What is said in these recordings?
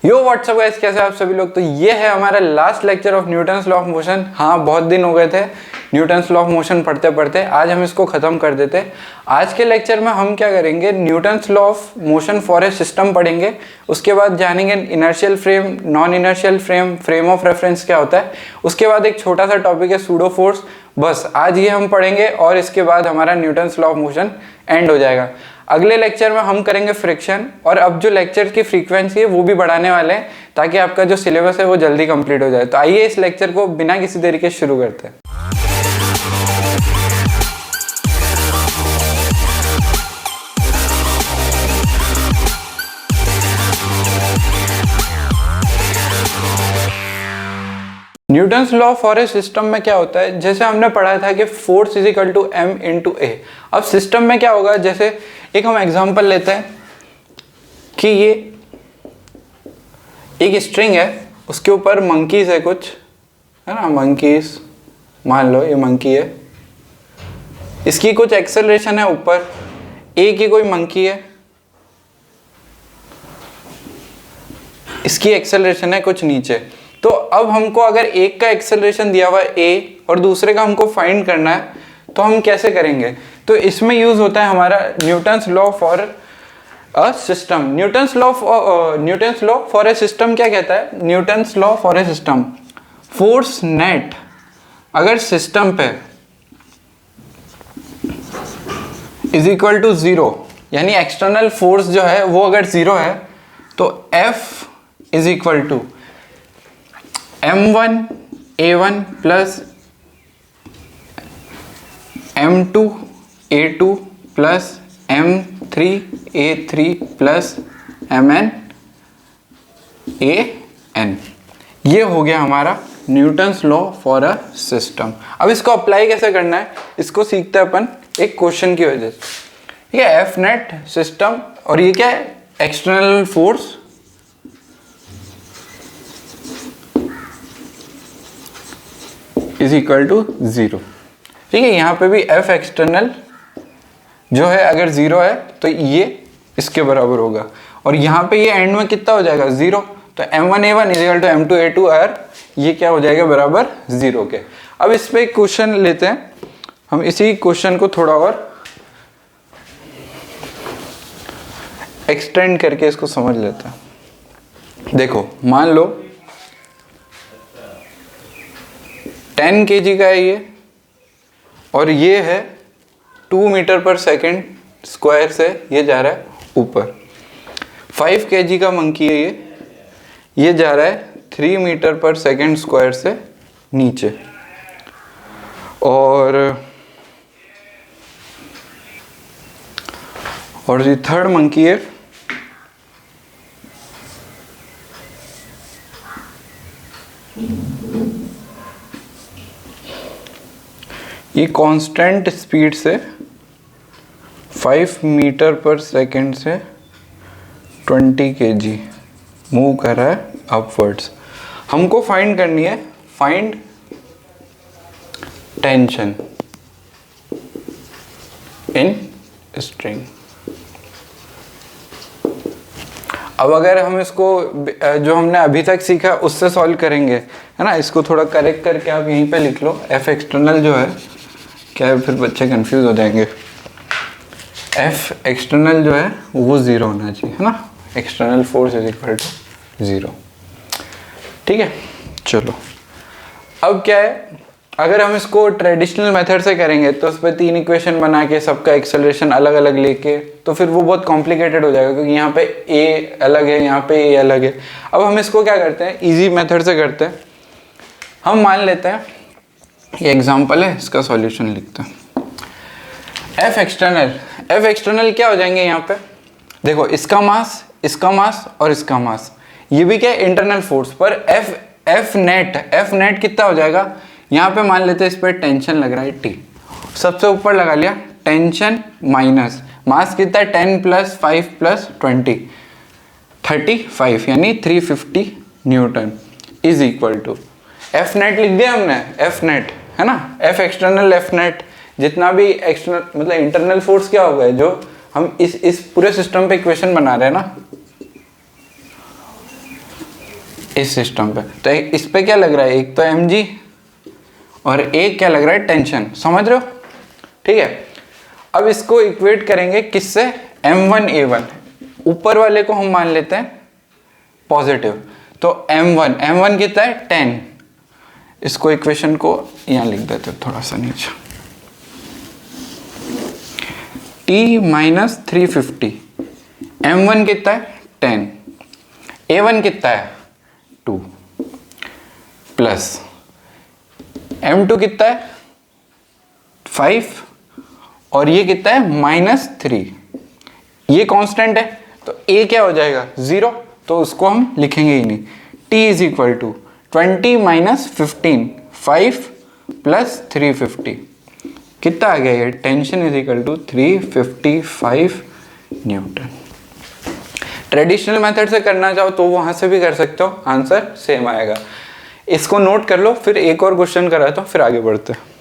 यो WhatsApp guys, कैसे आप सभी लोग। तो ये है हमारा last lecture of Newton's law of motion. हाँ, बहुत दिन हो गए थे न्यूटन्स लॉ ऑफ मोशन पढ़ते पढ़ते, आज हम इसको ख़त्म कर देते। आज के लेक्चर में हम क्या करेंगे, Newton's law of motion for a system पढ़ेंगे। उसके बाद जानेंगे inertial frame, non inertial frame, frame of reference क्या होता है। उसके बाद एक छोटा सा टॉपिक है सूडो फोर्स। बस आज ये हम पढ़ेंगे और इसके बाद हमारा Newton's law of motion and हो जाएगा। अगले लेक्चर में हम करेंगे फ्रिक्शन, और अब जो लेक्चर की फ्रीक्वेंसी है वो भी बढ़ाने वाले हैं ताकि आपका जो सिलेबस है वो जल्दी कंप्लीट हो जाए। तो आइए इस लेक्चर को बिना किसी देरी के शुरू करते हैं। Newton's law for a system में क्या होता है, जैसे हमने पढ़ा था कि force is equal to M into A. अब सिस्टम में क्या होगा, जैसे एक हम एग्जांपल लेते हैं कि ये एक स्ट्रिंग है, उसके ऊपर मंकीज है कुछ, है ना, मंकीज मान लो ये मंकी है, इसकी कुछ एक्सेलरेशन है ऊपर, ए की कोई मंकी है, इसकी एक्सेलरेशन है कुछ नीचे। तो अब हमको अगर एक का एक्सेलरेशन दिया हुआ है ए और दूसरे का हमको फाइंड करना है तो हम कैसे करेंगे। तो इसमें यूज होता है हमारा Newton's law for a system. Newton's law for a system क्या कहता है, Newton's law for a system, force net अगर सिस्टम पे इज इक्वल टू जीरो, यानी एक्सटर्नल फोर्स जो है वो अगर जीरो है तो F is equal to M1 A1 plus M2 A2 plus M3 A3 plus Mn AN। ये हो गया हमारा Newton's law for a system. अब इसको अप्लाई कैसे करना है, इसको सीखते हैं अपन एक क्वेश्चन की वजह से। ये एफ नेट सिस्टम, और ये क्या है, external force is equal to zero. ठीक है, यहाँ पे भी एफ एक्सटर्नल जो है अगर जीरो है तो ये इसके बराबर होगा, और यहाँ पे ये एंड में कितना हो जाएगा, जीरो। तो M1 A1 is equal to M2 A2 और ये क्या हो जाएगा, बराबर जीरो के। अब इस पे एक क्वेश्चन लेते हैं हम, इसी क्वेश्चन को थोड़ा और एक्सटेंड करके इसको समझ लेते हैं। देखो, मान लो 10 kg का है ये, और ये है 2 मीटर पर सेकेंड स्क्वायर से ये जा रहा है ऊपर। 5 kg का मंकी है ये जा रहा है 3 मीटर पर सेकेंड स्क्वायर से नीचे। और ये थर्ड मंकी है, ये कांस्टेंट स्पीड से 5 मीटर पर सेकेंड से 20 kg मूव कर रहा है अपवर्ड्स। हमको फाइंड करनी है, फाइंड टेंशन इन स्ट्रिंग। अब अगर हम इसको जो हमने अभी तक सीखा उससे सॉल्व करेंगे, है ना, इसको थोड़ा करेक्ट करके आप यहीं पे लिख लो। एफ एक्सटर्नल जो है क्या है, फिर बच्चे कंफ्यूज हो जाएंगे। एफ एक्सटर्नल जो है वो जीरो होना चाहिए, है ना, external force is equal to zero. ठीक है, चलो अब क्या है, अगर हम इसको ट्रेडिशनल मेथड से करेंगे तो उस पर 3 इक्वेशन बना के सबका एक्सेलरेशन अलग अलग लेके, तो फिर वो बहुत कॉम्प्लिकेटेड हो जाएगा, क्योंकि यहाँ पे ए अलग है, यहाँ पे ए अलग है। अब हम इसको क्या करते हैं, इजी मेथड से करते हैं। हम मान लेते हैं ये एग्जांपल है, इसका सॉल्यूशन लिखते हैं। एफ एक्सटर्नल क्या हो जाएंगे यहाँ पे, देखो इसका मास और इसका मास, ये भी क्या है, इंटरनल फोर्स पर एफ नेट कितना हो जाएगा, यहाँ पे मान लेते हैं इस पर टेंशन लग रहा है T, सबसे ऊपर लगा लिया टेंशन माइनस मास कितना है 10 प्लस 5 प्लस 20 35, यानी 350 newton is equal to F net लिख दिया हमने, एफ नेट है ना, एफ एक्सटर्नल एफ नेट, जितना भी एक्सटर्नल मतलब इंटरनल फोर्स क्या होगा, जो हम इस पूरे सिस्टम पे इक्वेशन बना रहे हैं ना, इस सिस्टम पे। तो इस पे क्या लग रहा है, एक तो mg और एक क्या लग रहा है, टेंशन। समझ रहे हो? ठीक है। अब इसको इक्वेट करेंगे किससे, m1a1, ऊपर वाले को हम मान लेते हैं पॉजिटिव, तो m1 कितना है 10। इसको इक्वेशन को यहाँ लिख देते हैं थोड़ा सा नीचे, t माइनस 350, m1 कितना है 10, a1 कितना है 2, प्लस m2 कितना है 5, और ये कितना है -3। ये कांस्टेंट है तो a क्या हो जाएगा 0, तो उसको हम लिखेंगे ही नहीं। t is equal to 20 minus 15, 5 plus 350, कितना आ गया ये, tension is equal to 355 newton. Traditional method से करना चाहो तो वहां से भी कर सकते हो, आंसर सेम आएगा। इसको नोट कर लो, फिर एक और क्वेश्चन कराता हूं, फिर आगे बढ़ते हैं।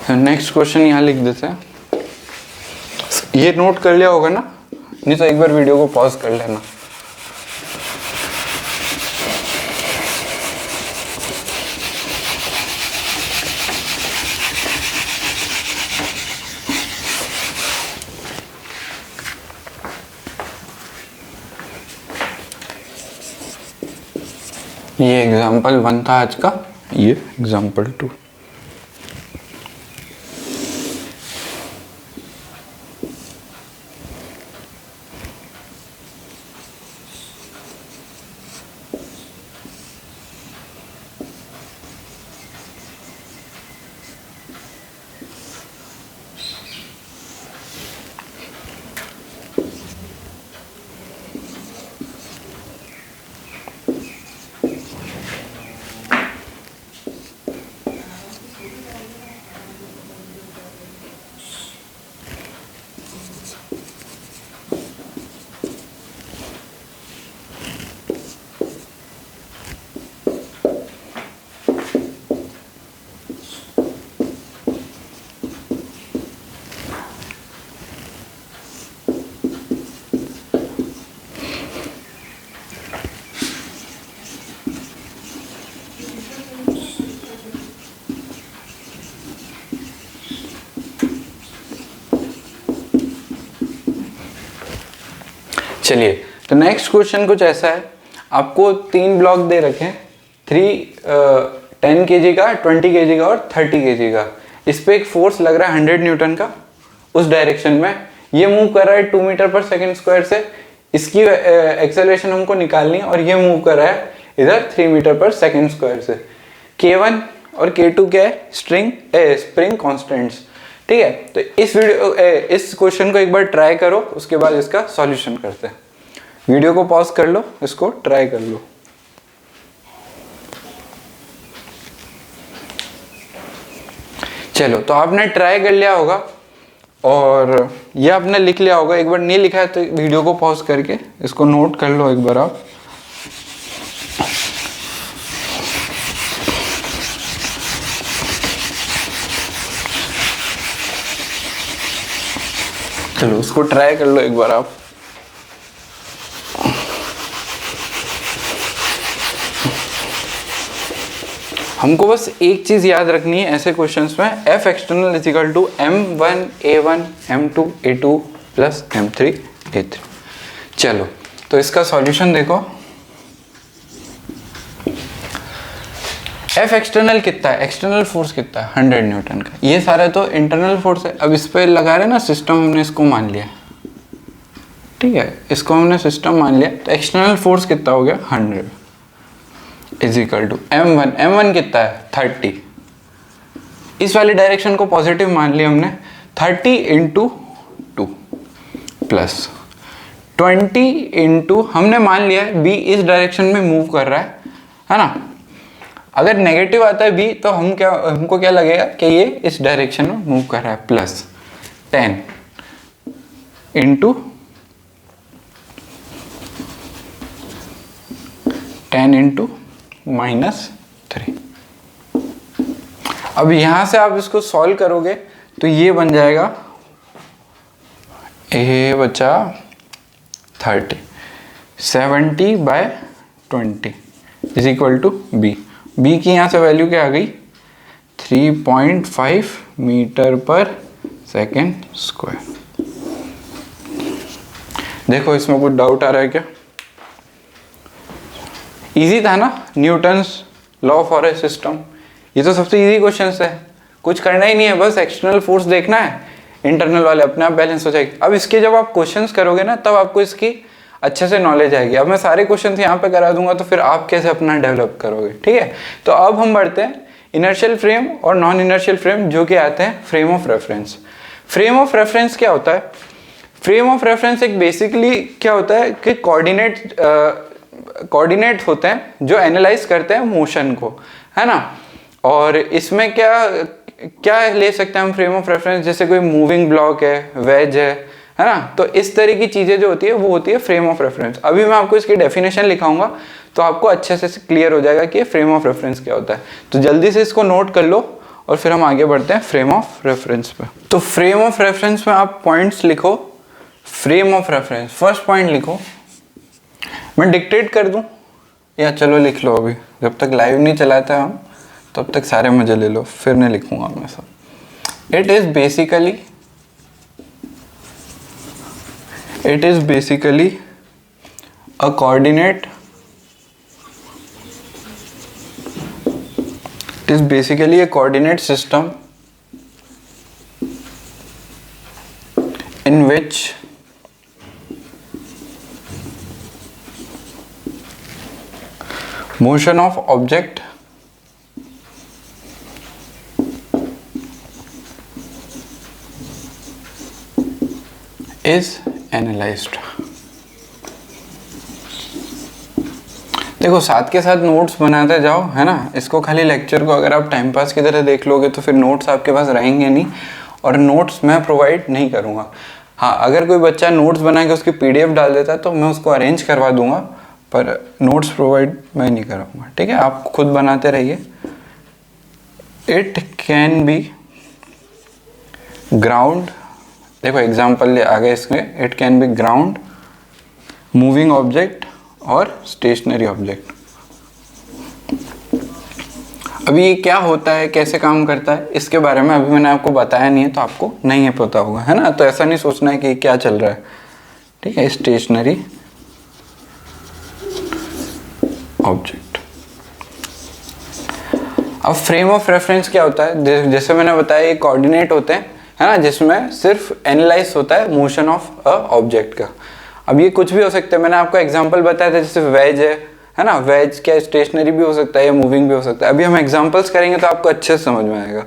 नेक्स्ट क्वेश्चन यहाँ लिख देते हैं। ये नोट कर लिया होगा ना, नहीं तो एक बार वीडियो को पॉज कर लेना। ये एग्जाम्पल 1 था आज का, ये एग्जाम्पल 2। चलिए, तो नेक्स्ट क्वेश्चन कुछ ऐसा है। आपको 3 ब्लॉक दे रखे हैं, 10 kg का, 20 kg का और 30 kg का। इस पे एक फोर्स लग रहा है 100 न्यूटन का उस डायरेक्शन में। ये मूव कर रहा है 2 मीटर पर सेकेंड स्क्वायर से, इसकी एक्सेलरेशन हमको निकालनी है, और ये मूव कर रहा है इधर 3 मीटर पर सेकेंड स्क्वायर से। K1 और K2 क्या है, स्प्रिंग कॉन्स्टेंट्स। ठीक है, तो इस क्वेश्चन को एक बार ट्राई करो, उसके बाद इसका सॉल्यूशन करते हैं। वीडियो को पॉज कर लो, इसको ट्राई कर लो। चलो, तो आपने ट्राई कर लिया होगा और ये आपने लिख लिया होगा। एक बार नहीं लिखा है तो वीडियो को पॉज करके इसको नोट कर लो एक बार आप। चलो, उसको ट्राई कर लो एक बार आप। हमको बस एक चीज याद रखनी है ऐसे क्वेश्चंस में, F external is equal to m1a1 m2a2 plus m3a3। चलो, तो इसका सॉल्यूशन देखो। एफ एक्सटर्नल कितना है, एक्सटर्नल फोर्स कितना है 100 न्यूटन का। ये सारे तो इंटरनल फोर्स है। अब इस पे लगा रहे ना सिस्टम, हमने इसको मान लिया। ठीक है, इसको हमने सिस्टम मान लिया, तो एक्सटर्नल फोर्स कितना हो गया 100 इज इक्वल टू m1 कितना है 30। इस वाली डायरेक्शन को पॉजिटिव मान लिया हमने, 30 इंटू 2 प्लस 20 इंटू, हमने मान लिया है b इस डायरेक्शन में मूव कर रहा है ना। अगर नेगेटिव आता है b तो हमको क्या लगेगा कि ये इस डायरेक्शन में मूव कर रहा है, प्लस 10 इंटू 10 इंटू -3। अब यहां से आप इसको सॉल्व करोगे तो ये बन जाएगा, ये बचा 30, 70/20 is equal to B. B की यहाँ से वैल्यू क्या आ गई, 3.5 मीटर पर सेकेंड स्क्वायर। देखो इसमें कुछ डाउट आ रहा है क्या? इजी था ना, Newton's law for a system, ये तो सबसे इजी क्वेश्चन है, कुछ करना ही नहीं है, बस एक्सटर्नल फोर्स देखना है, इंटरनल वाले अपने आप बैलेंस हो जाएगी। अब इसके जब आप क्वेश्चंस करोगे ना तब आपको इसकी अच्छे से नॉलेज आएगी। अब मैं सारे क्वेश्चंस यहाँ पे करा दूंगा तो फिर आप कैसे अपना डेवलप करोगे, ठीक है। तो अब हम बढ़ते हैं इनर्शियल फ्रेम और नॉन इनर्शियल फ्रेम, जो कि आते हैं frame of reference. Frame of reference क्या होता है? फ्रेम ऑफ रेफरेंस एक बेसिकली क्या होता है कि कोऑर्डिनेट होते हैं जो एनालाइज करते हैं मोशन को, है ना। और इसमें क्या ले सकते हैं हम फ्रेम ऑफ रेफरेंस, जैसे कोई मूविंग ब्लॉक है, वेज है ना। तो इस तरह की चीजें जो होती है वो होती है फ्रेम ऑफ रेफरेंस। अभी मैं आपको इसकी डेफिनेशन लिखाऊंगा तो आपको अच्छे से क्लियर हो जाएगा कि फ्रेम ऑफ रेफरेंस क्या होता है। तो जल्दी से इसको नोट कर लो और फिर हम आगे बढ़ते हैं फ्रेम ऑफ रेफरेंस पे। तो फ्रेम ऑफ रेफरेंस में आप पॉइंट्स लिखो। Frame of reference first point लिखो, मैं डिक्टेट कर दूं या चलो लिख लो, अभी जब तक लाइव नहीं चलाते हम तब तक सारे मजे ले लो, फिर नहीं लिखूंगा मैं सब। It is basically a coordinate, it is basically a coordinate system in which motion of object is analyzed। देखो साथ के साथ नोट्स बनाते जाओ, है ना। इसको खाली लेक्चर को अगर आप टाइम पास की तरह देख लोगे तो फिर नोट्स आपके पास रहेंगे नहीं, और नोट्स मैं प्रोवाइड नहीं करूँगा। हाँ, अगर कोई बच्चा नोट्स बना के उसकी PDF डाल देता है तो मैं उसको अरेंज करवा दूंगा, पर नोट्स प्रोवाइड मैं नहीं कराऊंगा, ठीक है। आप खुद बनाते रहिए। इट कैन बी ग्राउंड, देखो एग्जाम्पल आ गए इसमें, it can be ground, moving object और स्टेशनरी ऑब्जेक्ट। अभी ये क्या होता है, कैसे काम करता है, इसके बारे में अभी मैंने आपको बताया नहीं है तो आपको नहीं है पता होगा, है ना। तो ऐसा नहीं सोचना है कि क्या चल रहा है, ठीक है। Stationary object. अब फ्रेम ऑफ रेफरेंस क्या होता है, जैसे मैंने बताया ये कोऑर्डिनेट होते हैं, है ना, जिसमें सिर्फ एनालाइज होता है मोशन ऑफ अ ऑब्जेक्ट का। अब ये कुछ भी हो सकता है, मैंने आपको एग्जांपल बताया था, जैसे वेज है ना, वेज क्या स्टेशनरी भी हो सकता है या मूविंग भी हो सकता है। अभी हम एग्जांपल्स करेंगे तो आपको अच्छे से समझ में आएगा।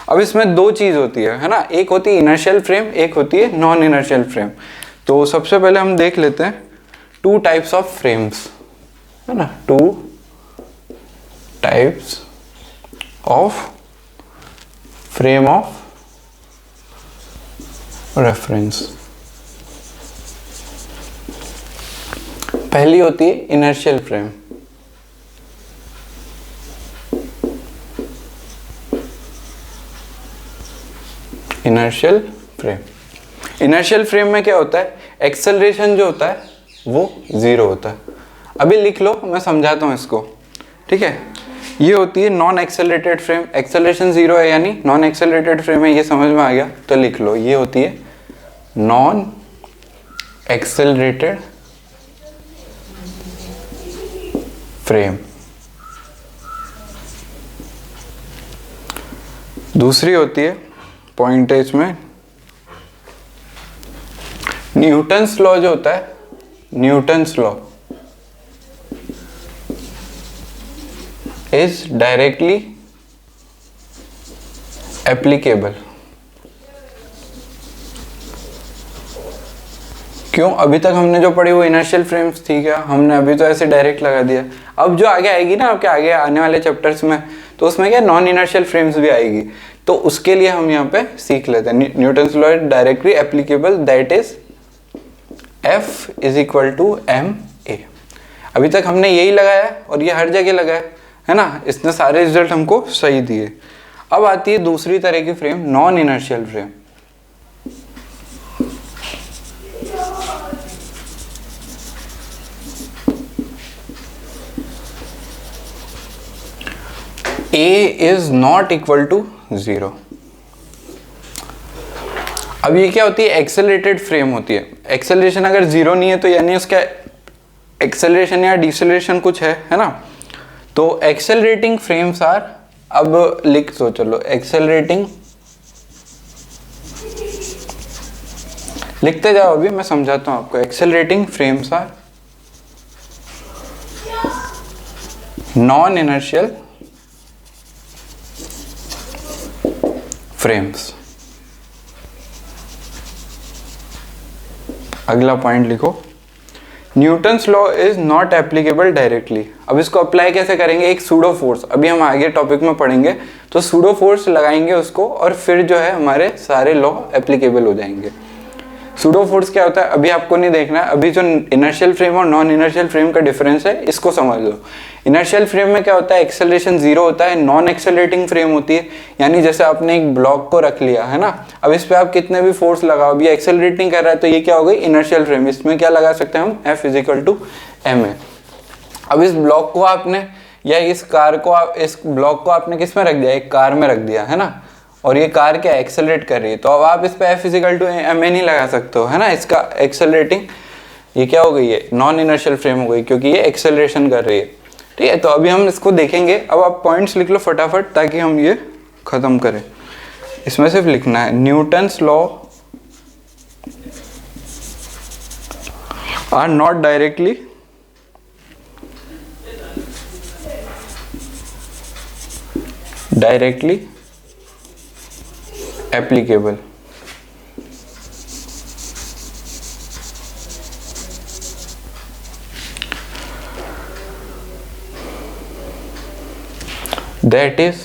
अब इसमें दो चीज होती है ना, एक होती है इनर्शियल फ्रेम, एक होती है नॉन इनर्शियल फ्रेम। तो सबसे पहले हम देख लेते हैं टू टाइप्स ऑफ फ्रेम्स, है ना, two types of frame of reference. पहली होती है inertial frame. Inertial frame, inertial frame में क्या होता है, एक्सेलरेशन जो होता है वो 0 होता है। अभी लिख लो, मैं समझाता हूं इसको, ठीक है। ये होती है नॉन एक्सेलरेटेड फ्रेम, एक्सेलरेशन 0 है यानी नॉन एक्सेलरेटेड फ्रेम है, ये समझ में आ गया तो लिख लो। ये होती है नॉन एक्सेलरेटेड फ्रेम। दूसरी होती है पॉइंट है इसमें न्यूटन्स लॉ जो होता है, Newton's law is directly applicable. क्यों? अभी तक हमने जो पढ़ी वो इनर्शियल फ्रेम्स थी क्या? हमने अभी तो ऐसे डायरेक्ट लगा दिया। अब जो आगे आएगी ना आपके आगे आने वाले चैप्टर्स में, तो उसमें क्या नॉन इनर्शियल फ्रेम्स भी आएगी, तो उसके लिए हम यहाँ पे सीख लेते हैं Newton's law directly applicable, that is F is equal to ma। अभी तक हमने यही लगाया और ये हर जगह लगाया है ना, इसने सारे रिजल्ट हमको सही दिए। अब आती है दूसरी तरह की frame, non inertial frame. A is not equal to 0। अब ये क्या होती है? एक्सेलरेटेड फ्रेम होती है। एक्सेलरेशन अगर 0 नहीं है तो यानी उसका एक्सेलरेशन या डिसेलरेशन कुछ है ना। तो एक्सेलरेटिंग फ्रेम्स आर, अब लिख दो चलो, एक्सेलरेटिंग, लिखते जाओ अभी मैं समझाता हूं आपको। Accelerating frames are non inertial frames. अगला पॉइंट लिखो, Newton's law is not applicable directly. अब इसको अप्लाई कैसे करेंगे? एक सूडो फोर्स, अभी हम आगे टॉपिक में पढ़ेंगे, तो सूडो फोर्स लगाएंगे उसको और फिर जो है हमारे सारे लॉ एप्लीकेबल हो जाएंगे। सूडो फोर्स क्या होता है अभी आपको नहीं देखना है, अभी जो इनर्शियल फ्रेम और नॉन इनर्शियल फ्रेम का डिफरेंस है इसको समझ लो। इनर्शियल फ्रेम में क्या होता है? एक्सेलरेशन 0 होता है, नॉन एक्सेलरेटिंग फ्रेम होती है, यानी जैसे आपने एक ब्लॉक को रख लिया है ना, अब इस पे आप कितने भी फोर्स लगाओ, अभी एक्सेलरेट नहीं कर रहा है, तो ये क्या हो गई? Inertial frame. इसमें क्या लगा सकते हैं हम? F is equal to ma। अब इस ब्लॉक को आपने या इस ब्लॉक को आपने किस में रख दिया? एक कार में रख दिया है ना, और ये कार क्या एक्सेलरेट कर रही है, तो अब आप इस पे F इजिकल टू ma नहीं लगा सकते हो है ना। इसका एक्सेलरेटिंग ये क्या हो गई है? नॉन इनर्शियल फ्रेम हो गई, क्योंकि ये एक्सेलरेशन कर रही है। ठीक है, तो अभी हम इसको देखेंगे। अब आप पॉइंट्स लिख लो फटाफट ताकि हम ये खत्म करें। इसमें सिर्फ लिखना है Newton's law are not directly applicable। That is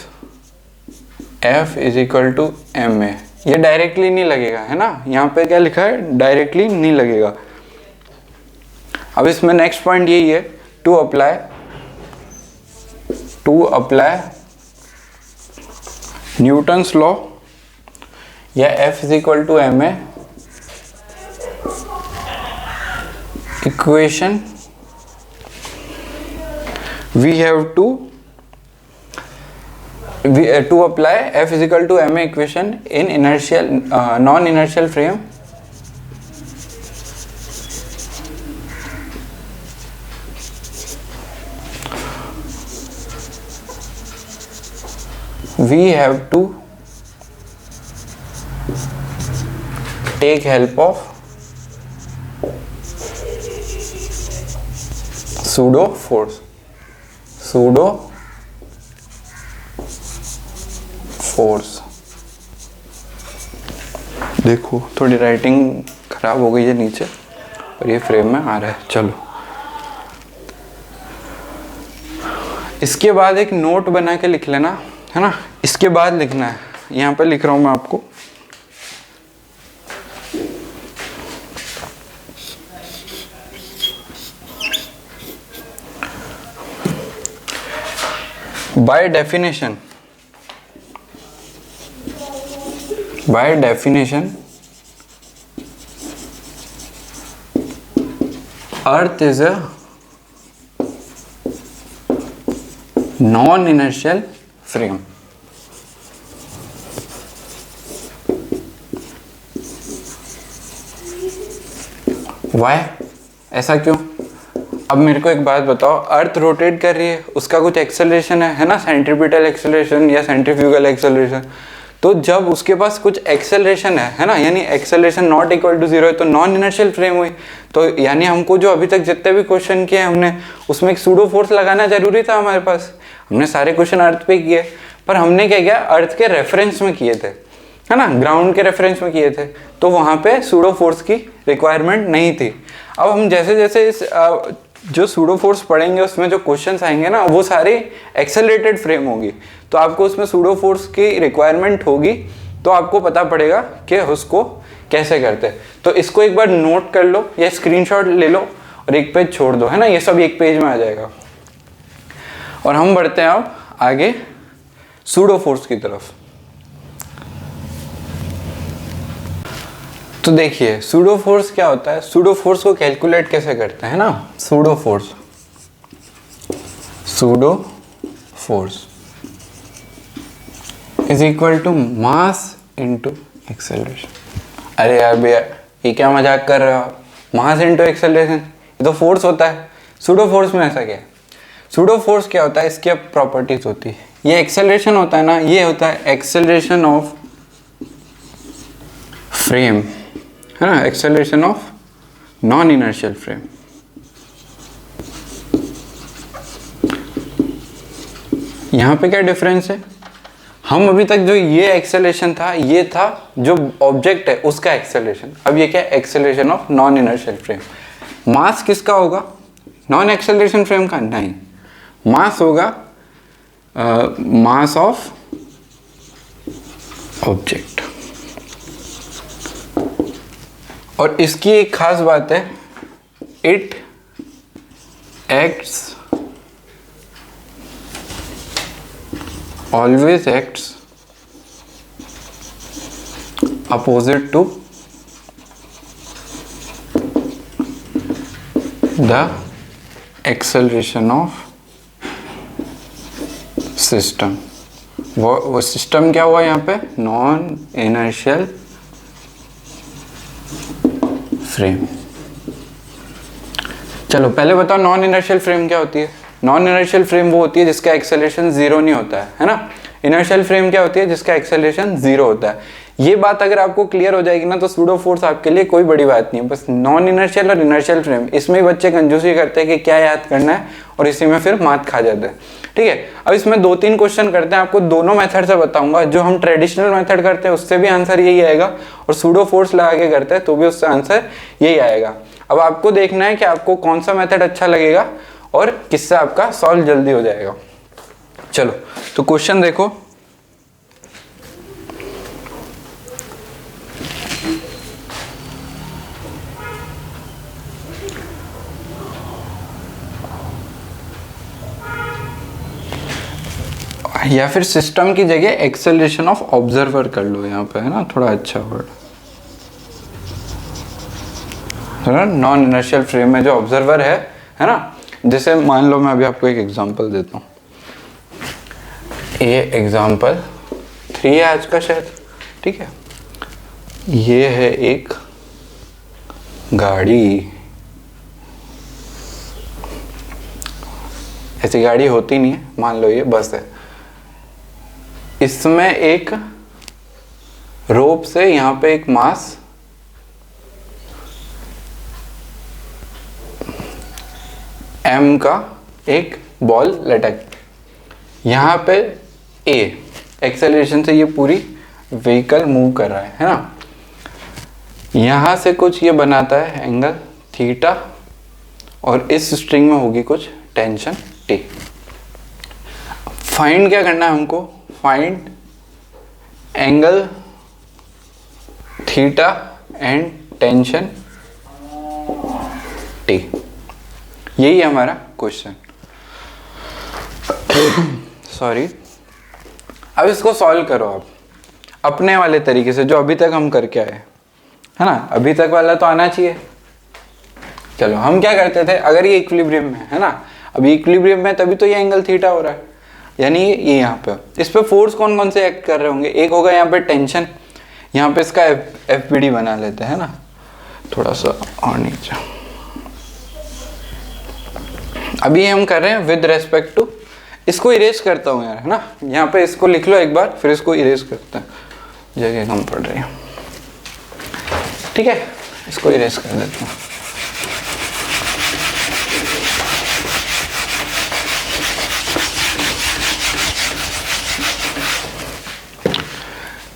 F is equal to ma। ये डायरेक्टली नहीं लगेगा है ना, यहाँ पे क्या लिखा है? डायरेक्टली नहीं लगेगा। अब इसमें नेक्स्ट पॉइंट यही है, टू अप्लाई न्यूटन्स लॉ या F is equal to ma equation, we have to apply F is equal to ma equation in inertial non-inertial frame we have to take help of pseudo force देखो थोड़ी writing खराब हो गई है नीचे और ये फ्रेम में आ रहा है। चलो इसके बाद एक नोट बना के लिख लेना है ना, इसके बाद लिखना है, यहाँ पे लिख रहा हूं मैं आपको। By definition earth is a non inertial frame. Why? ऐसा क्यों? अब मेरे को एक बात बताओ, अर्थ रोटेट कर रही है, उसका कुछ एक्सेलरेशन है ना, सेंट्रीपिटल एक्सेलरेशन या सेंट्रीफ्यूगल एक्सेलरेशन। तो जब उसके पास कुछ एक्सेलरेशन है ना, यानी एक्सेलरेशन नॉट इक्वल टू 0 है, तो नॉन इनर्शियल फ्रेम हुई। तो यानी हमको जो अभी तक जितने भी क्वेश्चन किए हमने, उसमें एक सूडो फोर्स लगाना जरूरी था हमारे पास। हमने सारे क्वेश्चन अर्थ पे किए, पर हमने क्या किया? अर्थ के रेफरेंस में किए थे है ना, ग्राउंड के रेफरेंस में किए थे, तो वहाँ पे सूडो फोर्स की रिक्वायरमेंट नहीं थी। अब हम जैसे जैसे इस जो सूडो फोर्स पढ़ेंगे उसमें जो क्वेश्चंस आएंगे ना वो सारे एक्सेलरेटेड फ्रेम होगी, तो आपको उसमें सूडो फोर्स की रिक्वायरमेंट होगी, तो आपको पता पड़ेगा कि उसको कैसे करते हैं। तो इसको एक बार नोट कर लो या स्क्रीनशॉट ले लो और एक पेज छोड़ दो, है ना, ये सब एक पेज में आ जाएगा। और हम बढ़ते हैं अब आगे सूडो फोर्स की तरफ। तो देखिए सूडो फोर्स क्या होता है, सूडो फोर्स को कैलकुलेट कैसे करते हैं ना, pseudo force is equal to mass into acceleration. अरे यार भैया ये क्या मजाक कर रहे हो आप, मास इनटू एक्सेलरेशन, ये तो फोर्स होता है। सूडो फोर्स में ऐसा क्या है, सूडो फोर्स क्या होता है, इसकी अब प्रॉपर्टीज होती है। ये एक्सेलरेशन होता है ना, ये होता है एक्सेलरेशन ऑफ फ्रेम, है ना, acceleration of non inertial frame. यहां पे क्या डिफरेंस है, हम अभी तक जो ये एक्सेलरेशन था ये था जो ऑब्जेक्ट है उसका एक्सेलरेशन, अब ये क्या है, acceleration of non inertial frame. Mass किसका होगा, नॉन एक्सेलरेशन फ्रेम का नहीं, मास होगा मास ऑफ ऑब्जेक्ट। और इसकी एक खास बात है, it acts always acts opposite to the acceleration of system. वो सिस्टम क्या हुआ यहाँ पे, नॉन इनर्शियल फ्रेम। चलो पहले बताओ नॉन इनर्शियल फ्रेम क्या होती है। नॉन इनर्शियल फ्रेम वो होती है जिसका एक्सेलरेशन जीरो नहीं होता है ना। इनर्शियल फ्रेम क्या होती है, जिसका एक्सेलरेशन जीरो होता है। ये बात अगर आपको क्लियर हो जाएगी ना तो सूडो फोर्स आपके लिए कोई बड़ी बात नहीं है। बस नॉन इनर्शियल और इनर्शियल फ्रेम, इसमें ही बच्चे कंजूसी करते हैं कि क्या याद करना है और इसी में फिर मात खा जाते हैं। ठीक है, अब इसमें 2-3 क्वेश्चन करते हैं, आपको दोनों मेथड से बताऊंगा। जो हम ट्रेडिशनल मेथड करते हैं उससे भी आंसर यही आएगा, और सूडो फोर्स लगा के करते हैं तो भी उससे आंसर यही आएगा। अब आपको देखना है कि आपको कौन सा मेथड अच्छा लगेगा और किससे आपका सॉल्व जल्दी हो जाएगा। चलो तो क्वेश्चन देखो, या फिर सिस्टम की जगह एक्सेलरेशन ऑफ ऑब्जर्वर कर लो यहाँ पे, है ना, थोड़ा अच्छा वर्ड। नॉन इनर्शियल फ्रेम में जो ऑब्जर्वर है ना, जैसे मान लो मैं अभी आपको एक एग्जांपल देता हूँ। ये एग्जांपल 3 है आज का शायद, ठीक है। ये है एक गाड़ी, ऐसी गाड़ी होती नहीं है, मान लो ये बस है। इसमें एक रोप से यहाँ पे एक मास m का एक बॉल लटक, यहाँ पे a एक्सेलरेशन से ये पूरी व्हीकल मूव कर रहा है ना। यहाँ से कुछ ये बनाता है एंगल थीटा, और इस स्ट्रिंग में होगी कुछ टेंशन t। फाइंड क्या करना है हमको, find angle theta and tension t। यही है हमारा क्वेश्चन। सॉरी, अब इसको सॉल्व करो आप अपने वाले तरीके से, जो अभी तक हम करके आए, है ना। अभी तक वाला तो आना चाहिए। चलो हम क्या करते थे, अगर ये इक्विलिब्रियम में है ना, अभी इक्विलिब्रियम में तभी तो ये एंगल थीटा हो रहा है, यानी ये यहाँ पे इस पे फोर्स कौन कौन से एक्ट कर रहे होंगे। एक होगा यहाँ पे टेंशन, यहाँ पे इसका एफबीडी बना लेते हैं ना, थोड़ा सा और नीचे। अभी हम कर रहे हैं विद रेस्पेक्ट टू, इसको इरेज करता हूँ यार, है ना। यहाँ पे इसको लिख लो एक बार, फिर इसको इरेज करते हैं, जगह कम पड़ रही है। ठीक है, इसको इरेज कर देते हैं।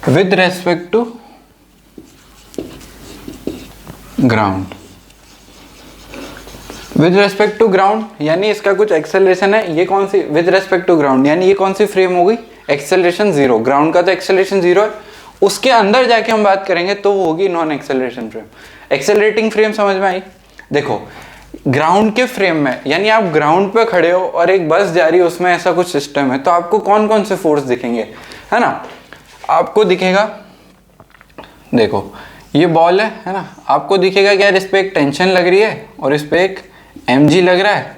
With respect to ground. With respect to ground यानी इसका कुछ एक्सेलरेशन है, ये कौन सी विद रेस्पेक्ट टू ग्राउंड यानी ये कौन सी फ्रेम हो गई, एक्सेलरेशन जीरो। ग्राउंड का तो एक्सेलरेशन जीरो है, उसके अंदर जाके हम बात करेंगे तो वो होगी non acceleration frame. Accelerating frame समझ में आई। देखो ग्राउंड के फ्रेम में यानी आप ग्राउंड पे खड़े हो और एक बस जा रही है, उसमें ऐसा कुछ सिस्टम है, तो आपको कौन कौन से फोर्स दिखेंगे, है ना। आपको दिखेगा, देखो ये बॉल है ना, आपको दिखेगा कि यार इस पे एक टेंशन लग रही है और इस पे एक mg लग रहा है,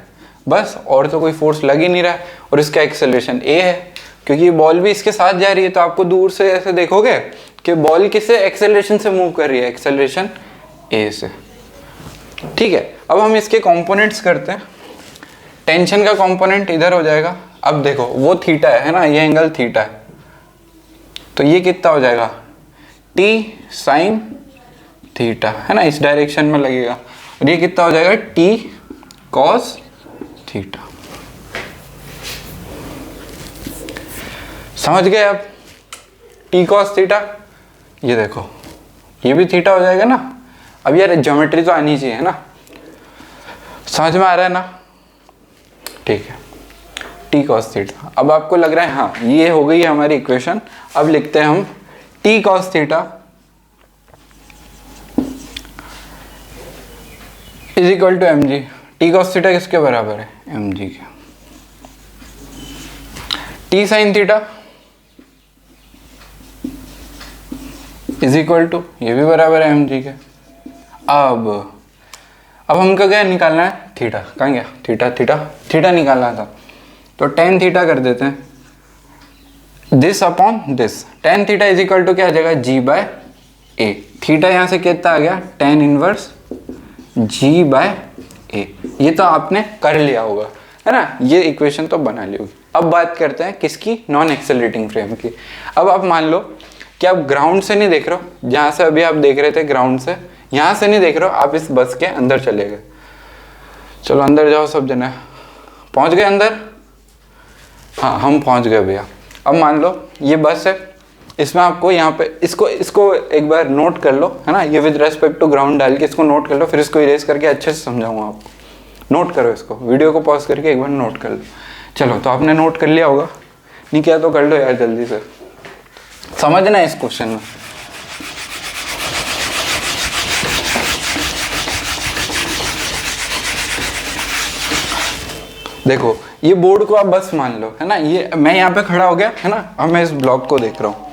बस और तो कोई फोर्स लग ही नहीं रहा है, और इसका एक्सेलरेशन a है क्योंकि ये बॉल भी इसके साथ जा रही है। तो आपको दूर से ऐसे देखोगे कि बॉल किससे एक्सेलरेशन से मूव कर रही है, एक्सेलरेशन a से। ठीक है, अब हम इसके कंपोनेंट्स करते हैं। टेंशन का कंपोनेंट इधर हो जाएगा। अब देखो वो थीटा है ना, ये एंगल थीटा है, तो ये कितना हो जाएगा t साइन थीटा, है ना, इस डायरेक्शन में लगेगा। और ये कितना हो जाएगा t कॉस थीटा। समझ गए आप, t कॉस थीटा। ये देखो ये भी थीटा हो जाएगा ना। अब यार ज्योमेट्री तो आनी चाहिए, है ना, समझ में आ रहा है ना। ठीक है, t कॉस थीटा। अब आपको लग रहा है हाँ ये हो गई है हमारी इक्वेशन। अब लिखते हैं हम t cos theta is equal to M G. T cos theta किसके बराबर है, एम जी के। T sine theta is equal to, ये भी बराबर है एम जी के। अब हमको क्या निकालना है, थीटा। कहाँ गया थीटा, थीटा निकालना था, तो टेन थीटा कर देते हैं, this upon this. Tan theta is equal to क्या आ जाएगा, जी बाय ए। थीटा यहाँ से कितना आ गया, टेन इनवर्स जी बाय ए। ये तो आपने कर लिया होगा, है ना, ये इक्वेशन तो बना ली होगी। अब बात करते हैं किसकी, नॉन एक्सेलरेटिंग फ्रेम की। अब आप मान लो कि आप ग्राउंड से नहीं देख रहे हो, जहाँ से अभी आप देख रहे थे ग्राउंड से, यहाँ से नहीं देख रहे हो, आप इस बस के अंदर चले गए। चलो अंदर जाओ सब जना, पहुँच गए अंदर, हाँ हम पहुँच गए भैया। अब मान लो ये बस है, इसमें आपको यहाँ पे इसको एक बार नोट कर लो, है ना, ये विद रेस्पेक्ट टू ग्राउंड डाल के इसको नोट कर लो, फिर इसको इरेज करके अच्छे से समझाऊंगा आपको। नोट करो इसको, वीडियो को पॉज करके एक बार नोट कर लो। चलो तो आपने नोट कर लिया होगा, नहीं किया तो कर लो यार जल्दी से, समझना इस क्वेश्चन में। देखो ये बोर्ड को आप बस मान लो, है ना, ये मैं यहाँ पे खड़ा हो गया, है ना, अब मैं इस ब्लॉक को देख रहा हूँ,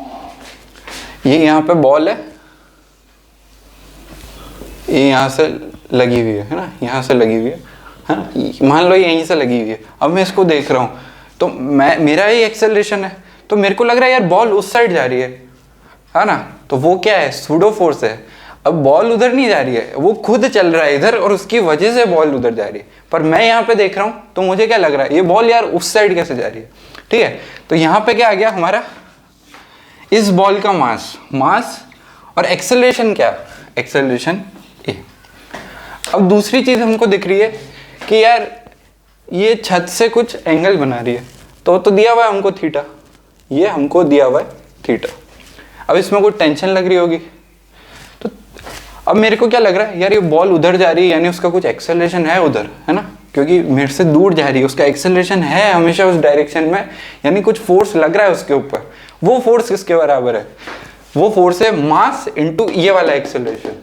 ये यहाँ पे बॉल है, ये यहाँ से लगी हुई है ना, यहाँ से लगी हुई है ना, मान लो यहीं से लगी हुई है। अब मैं इसको देख रहा हूँ तो मेरा ही एक्सेलरेशन है, तो मेरे को लग रहा है यार बॉल उस साइड जा रही है ना, तो वो क्या है, सूडो फोर्स है। अब बॉल उधर नहीं जा रही है, वो खुद चल रहा है इधर और उसकी वजह से बॉल उधर जा रही है, पर मैं यहाँ पे देख रहा हूँ तो मुझे क्या लग रहा है, ये बॉल यार उस साइड कैसे जा रही है। ठीक है, तो यहाँ पे क्या आ गया हमारा, इस बॉल का मास और एक्सेलरेशन क्या, एक्सेलरेशन ए। अब दूसरी चीज हमको दिख रही है कि यार ये छत से कुछ एंगल बना रही है, तो दिया हुआ है हमको थीटा, ये हमको दिया हुआ है थीटा। अब इसमें कोई टेंशन लग रही होगी, तो अब मेरे को क्या लग रहा है यार, ये बॉल उधर जा रही है यानी उसका कुछ एक्सेलरेशन है उधर, है ना, क्योंकि मेरे से दूर जा रही है, उसका एक्सेलरेशन है हमेशा उस डायरेक्शन में, यानी कुछ फोर्स लग रहा है उसके ऊपर। वो फोर्स किसके बराबर है, वो फोर्स है मास इनटू ये वाला एक्सेलरेशन,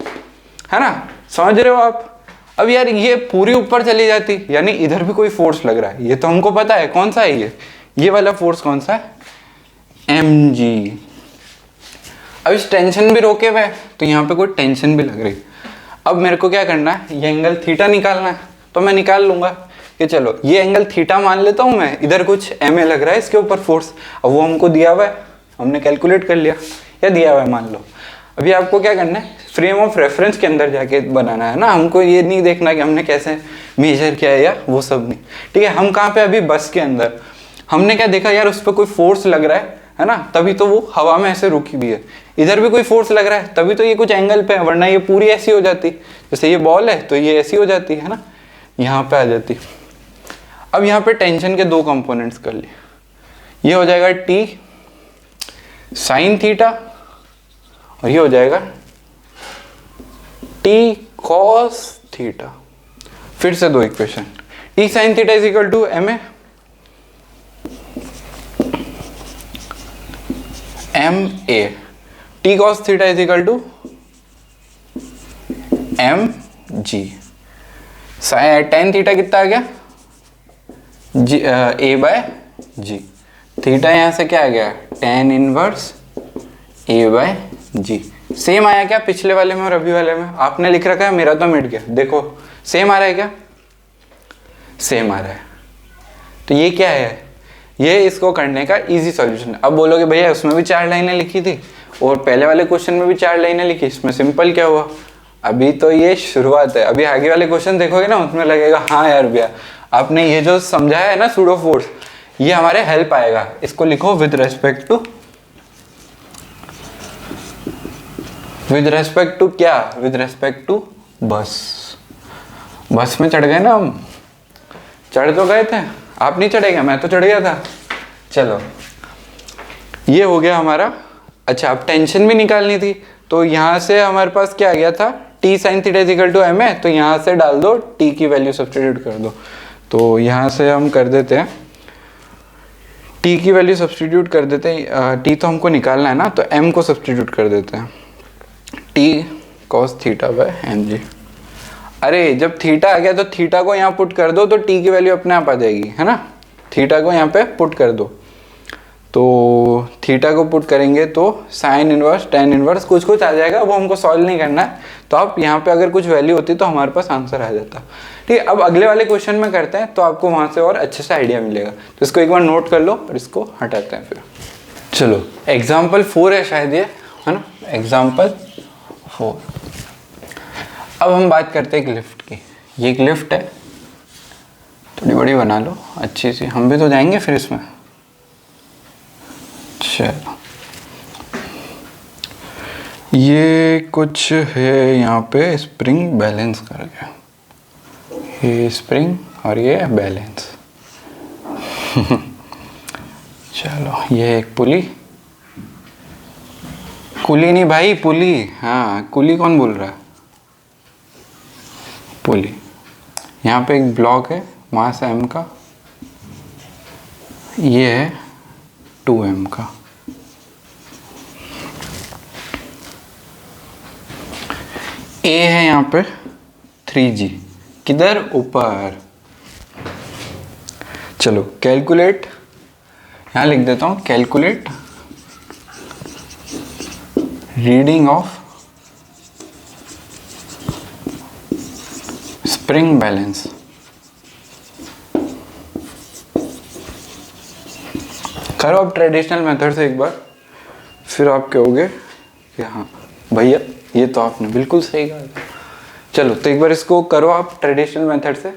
है ना, समझ रहे हो आप। अब यार ये पूरी ऊपर चली जाती, यानी इधर भी कोई फोर्स लग रहा है, ये तो हमको पता है कौन सा है, ये वाला फोर्स कौन सा है, mg। अब इस टेंशन भी रोके हुए, तो यहाँ पे कोई टेंशन भी लग रही। अब मेरे को क्या करना है, ये एंगल थीटा निकालना है, तो मैं निकाल लूंगा कि चलो ये एंगल थीटा मान लेता हूँ मैं, इधर कुछ ma लग रहा है इसके ऊपर फोर्स, अब वो हमको दिया हुआ है, हमने कैलकुलेट कर लिया, या दिया हुआ है मान लो। अभी आपको क्या करना है, फ्रेम ऑफ रेफरेंस के अंदर जाके बनाना है ना, हमको ये नहीं देखना कि हमने कैसे मेजर किया है या वो सब नहीं। ठीक है, हम कहाँ पे, अभी बस के अंदर हमने क्या देखा यार, उस पर कोई फोर्स लग रहा है ना, तभी तो वो हवा में ऐसे रुकी भी है। इधर भी कोई फोर्स लग रहा है तभी तो ये कुछ एंगल पे है, वरना ये पूरी ऐसी हो जाती, जैसे ये बॉल है तो ये ऐसी हो जाती है ना, यहाँ पे आ जाती। अब यहाँ पे टेंशन के दो कंपोनेंट्स कर लिए, ये हो जाएगा टी साइन थीटा और ये हो जाएगा टी कॉस थीटा। फिर से दो equation, T sine theta is equal to M A, T cos theta is equal to M G. Tan theta कितना आ गया, जी ए बाय जी। थीटा यहाँ से क्या आ गया, tan inverse A by ji. Same आया क्या पिछले वाले में और अभी वाले में? आपने लिख रखा है, मेरा तो मिट गया। देखो सेम आ रहा है क्या, सेम आ रहा है। तो ये क्या है, ये इसको करने का इजी सॉल्यूशन। अब बोलोगे भैया उसमें भी 4 लाइनें लिखी थी और पहले वाले क्वेश्चन में भी 4 लाइनें लिखी, इसमें सिंपल क्या हुआ? अभी तो ये शुरुआत है, अभी आगे वाले क्वेश्चन देखोगे ना उसमें लगेगा हाँ यार भैया आपने ये जो समझाया है ना सूडो फोर्स, ये हमारे हेल्प आएगा। इसको लिखो विद रेस्पेक्ट टू क्या, विद रेस्पेक्ट टू बस। बस में चढ़ गए ना हम, चढ़ तो गए थे, आप नहीं चढ़े गए, मैं तो चढ़ गया था। चलो ये हो गया हमारा। अच्छा अब टेंशन भी निकालनी थी, तो यहाँ से हमारे पास क्या आ गया था, T sine theta is equal to M है, तो यहाँ से डाल दो टी की वैल्यू सब्सटीट्यूट कर दो। तो यहाँ से हम कर देते हैं टी की वैल्यू सब्सटीट्यूट कर देते हैं, टी तो हमको निकालना है ना, तो एम को सब्सटीट्यूट कर देते हैं, T cos theta by M G. अरे जब थीटा आ गया तो थीटा को यहाँ पुट कर दो तो टी की वैल्यू अपने आप आ जाएगी, है ना। थीटा को यहाँ पे पुट कर दो, तो थीटा को पुट करेंगे तो साइन इनवर्स टेन इनवर्स कुछ कुछ आ जाएगा, वो हमको सॉल्व नहीं करना है। तो आप यहाँ पे अगर कुछ वैल्यू होती तो हमारे पास आंसर आ जाता। ठीक है, अब अगले वाले क्वेश्चन में करते हैं तो आपको वहाँ से और अच्छे से आइडिया मिलेगा। तो इसको एक बार नोट कर लो और इसको हटाते हैं फिर। चलो एग्जाम्पल 4 है शायद ये, है ना, एग्जाम्पल 4। अब हम बात करते हैं एक लिफ्ट की। ये एक लिफ्ट है, थोड़ी बड़ी बना लो अच्छी सी, हम भी तो जाएंगे फिर इसमें। चलो ये कुछ है यहाँ पे, स्प्रिंग बैलेंस कर गया, ये स्प्रिंग और ये बैलेंस। चलो ये एक पुली, कुली नहीं भाई पुली, हाँ कुली कौन बोल रहा है, पुली। यहाँ पे एक ब्लॉक है मास m का, ये है 2m का। A है यहाँ पे 3g, किधर, ऊपर। चलो कैलकुलेट, यहाँ लिख देता हूँ calculate reading of spring balance. करो आप ट्रेडिशनल मेथड से एक बार, फिर आप कहोगे कि हाँ भैया ये तो आपने बिल्कुल सही कहा। चलो तो एक बार इसको करो आप ट्रेडिशनल मेथड से।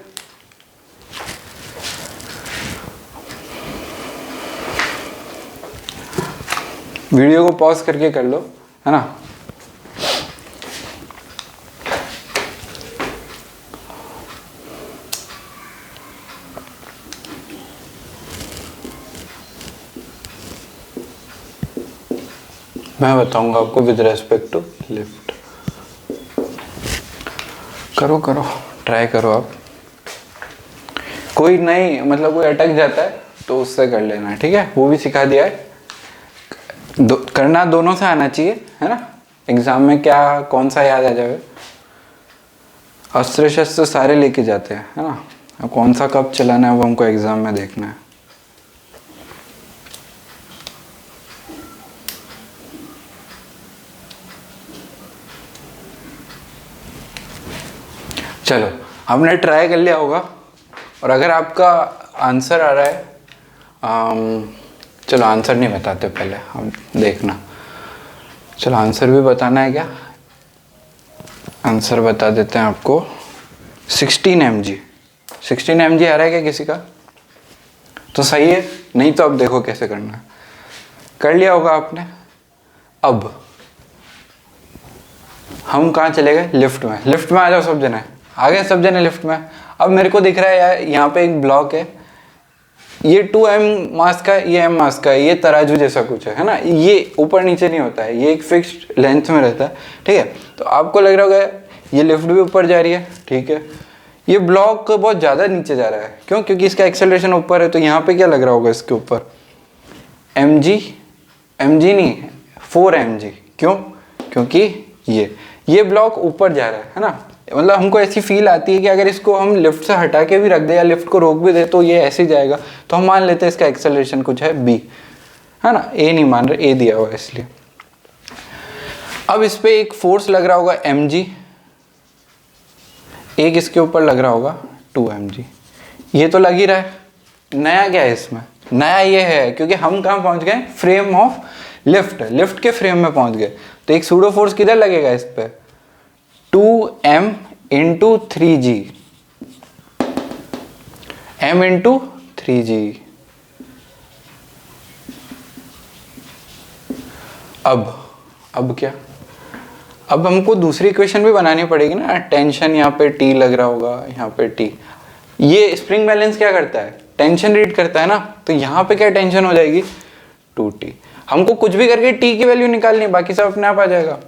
वीडियो को पॉज करके कर लो, है ना। मैं बताऊंगा आपको विद रेस्पेक्ट टू लिफ्ट। करो करो ट्राई करो आप। कोई नहीं मतलब कोई अटक जाता है तो उससे कर लेना, ठीक है, वो भी सिखा दिया है। करना दोनों से आना चाहिए, है ना। एग्जाम में क्या कौन सा याद आ जाए, अस्त्र शस्त्र सारे लेके जाते हैं, है ना। अब कौन सा कब चलाना है वो हमको एग्जाम में देखना है। चलो आपने ट्राई कर लिया होगा, और अगर आपका आंसर आ रहा है, चलो आंसर नहीं बताते पहले हम देखना। चलो आंसर भी बताना है क्या, आंसर बता देते हैं आपको। 16 mg, 16 mg आ रहा है क्या किसी का, तो सही है, नहीं तो अब देखो कैसे करना है। कर लिया होगा आपने। अब हम कहाँ चले गए, लिफ्ट में। लिफ्ट में आ जाओ सब जने, आ गए सब जने लिफ्ट में। अब मेरे को दिख रहा है यार यहाँ पे एक ब्लॉक है, ये 2m मास का, ये m मास का, ये तराजू जैसा कुछ है ना, ये ऊपर नीचे नहीं होता है, ये एक फिक्स्ड लेंथ में रहता है, ठीक है। तो आपको लग रहा होगा ये लिफ्ट भी ऊपर जा रही है, ठीक है, ये ब्लॉक बहुत ज़्यादा नीचे जा रहा है, क्यों? क्योंकि इसका एक्सेलरेशन ऊपर है। तो यहाँ पे क्या लग रहा होगा इसके ऊपर? mg नहीं, 4mg। क्यों? क्योंकि ये ब्लॉक ऊपर जा रहा है ना। मतलब हमको ऐसी फील आती है कि अगर इसको हम लिफ्ट से हटा के भी रख दे या लिफ्ट को रोक भी दे तो ये ऐसे ही जाएगा। तो हम मान लेते हैं इसका एक्सेलरेशन कुछ है b, है ना। a नहीं मान रहे, a दिया हुआ है इसलिए। अब इस पे एक फोर्स लग रहा होगा mg, एक इसके ऊपर लग रहा होगा 2mg। ये तो लग ही रहा है। नया क्या है इसमें? नया ये है क्योंकि हम कहाँ पहुंच गए? फ्रेम ऑफ लिफ्ट के फ्रेम में पहुंच गए। तो एक सूडो फोर्स किधर लगेगा इस पे? 2m into 3g, m into 3g। अब क्या? अब हमको दूसरी इक्वेशन भी बनानी पड़ेगी ना। टेंशन यहाँ पे T लग रहा होगा, यहाँ पे T। ये स्प्रिंग बैलेंस क्या करता है? टेंशन रीड करता है ना। तो यहाँ पे क्या टेंशन हो जाएगी? 2T। हमको कुछ भी करके T की वैल्यू निकालनी है, बाकी सब अपने आप आ जाएगा।